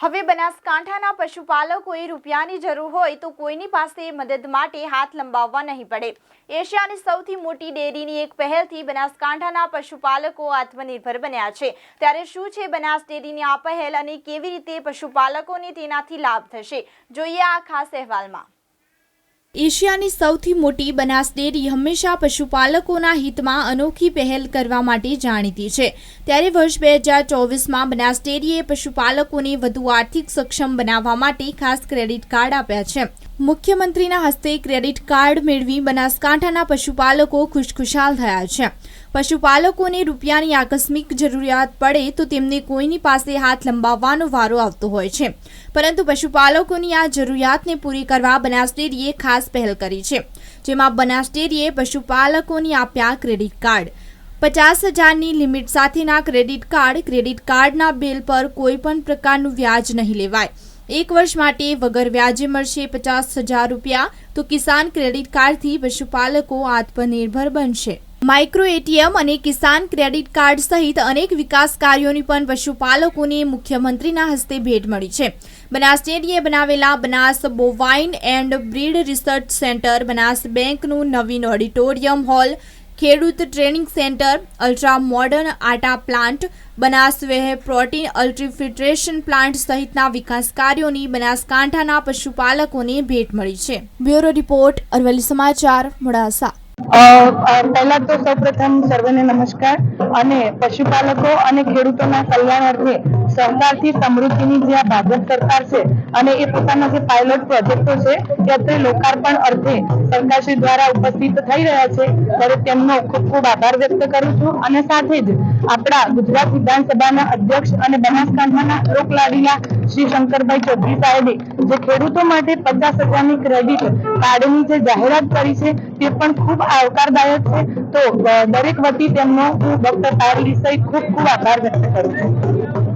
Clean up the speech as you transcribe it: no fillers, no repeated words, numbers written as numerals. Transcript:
હવે બનાસકાંઠાના પશુપાલકોએ રૂપિયાની જરૂર હોય તો કોઈની પાસે મદદ માટે હાથ લંબાવવા નહીં પડે। એશિયાની સૌથી મોટી ડેરીની એક પહેલથી બનાસકાંઠાના પશુપાલકો આત્મનિર્ભર બન્યા છે। ત્યારે શું છે બનાસ ડેરીની આ પહેલ અને કેવી રીતે પશુપાલકોને તેનાથી લાભ થશે, જોઈએ આ ખાસ અહેવાલમાં। એશિયાની સૌથી મોટી બનાસ ડેરી હંમેશા પશુપાલકોના હિતમાં અનોખી પહેલ કરવા માટે જાણીતી છે। ત્યારે વર્ષ 2024માં બનાસ ડેરીએ પશુપાલકોને વધુ આર્થિક સક્ષમ બનાવવા માટે ખાસ ક્રેડિટ કાર્ડ આપ્યા છે। મુખ્યમંત્રીના હસ્તે ક્રેડિટ કાર્ડ મેળવી બનાસકાંઠાના પશુપાલકો ખુશખુશાલ થયા છે। પશુપાલકોને રૂપિયાની આકસ્મિક જરૂરિયાત પડે તો તેમને કોઈની પાસે હાથ લંબાવવાનો વારો આવતો હોય છે, પરંતુ પશુપાલકોની આ જરૂરિયાતને પૂરી કરવા બનાસ ડેરીએ ખાસ પહેલ કરી છે, જેમાં બનાસ ડેરીએ પશુપાલકોને આપ્યા ક્રેડિટ કાર્ડ। 50,000ની લિમિટ સાથેના ક્રેડિટ કાર્ડના બિલ પર કોઈ પણ પ્રકારનું વ્યાજ નહીં લેવાય। 1 વર્ષ માટે વગર વ્યાજે મળશે 50,000 રૂપિયા। તો કિસાન ક્રેડિટ કાર્ડથી પશુપાલકો આત્મનિર્ભર બનશે। માઇક્રો એટીએમ અને કિસાન ક્રેડિટ કાર્ડ સહિત અનેક વિકાસ કાર્યોની પણ પશુપાલકોને મુખ્યમંત્રીના હસ્તે ભેટ મળી છે। બનાસ ડેરીએ બનાવેલા Banas bovine and breed research centre, Banas બેંકનું નવીન ઓડિટોરિયમ હોલ, ખેડૂત ટ્રેનિંગ સેન્ટર, અલ્ટ્રા મોડર્ન આટા પ્લાન્ટ, બનાસ વેહ પ્રોટીન અલ્ટ્રીફિલ્ટ્રેશન પ્લાન્ટ સહિતના વિકાસ કાર્યોની બનાસકાંઠાના પશુપાલકોને ભેટ મળી છે। બ્યુરો રિપોર્ટ, અરવલ્લી સમાચાર, મોડાસા। પહેલા તો સૌપ્રથમ સર્વને નમસ્કાર। અને પશુપાલકો અને ખેડૂતોના કલ્યાણ અર્થે સરકારથી સમૃદ્ધિની જે આ ભાજપ સરકાર છે અને એ પોતાના જે પાયલોટ પ્રોજેક્ટો છે તે અત્યારે લોકાર્પણ અર્થે સરકારશ્રી દ્વારા ઉપસ્થિત થઈ રહ્યા છે, ત્યારે તેમનો ખૂબ ખૂબ આભાર વ્યક્ત કરું છું। અને સાથે જ આપણા ગુજરાત વિધાનસભાના અધ્યક્ષ અને બનાસકાંઠાના લોકલાડીલા શ્રી શંકરભાઈ ચૌધરી સાહેબે જે ખેડૂતો માટે 50,000ની ક્રેડિટ કાર્ડની જે જાહેરાત કરી છે તે પણ ખૂબ આવકારદાયક છે। તો દરેક વતી તેમનો હું ડોક્ટર પાયલ સહિત ખૂબ ખૂબ આભાર વ્યક્ત કરું છું।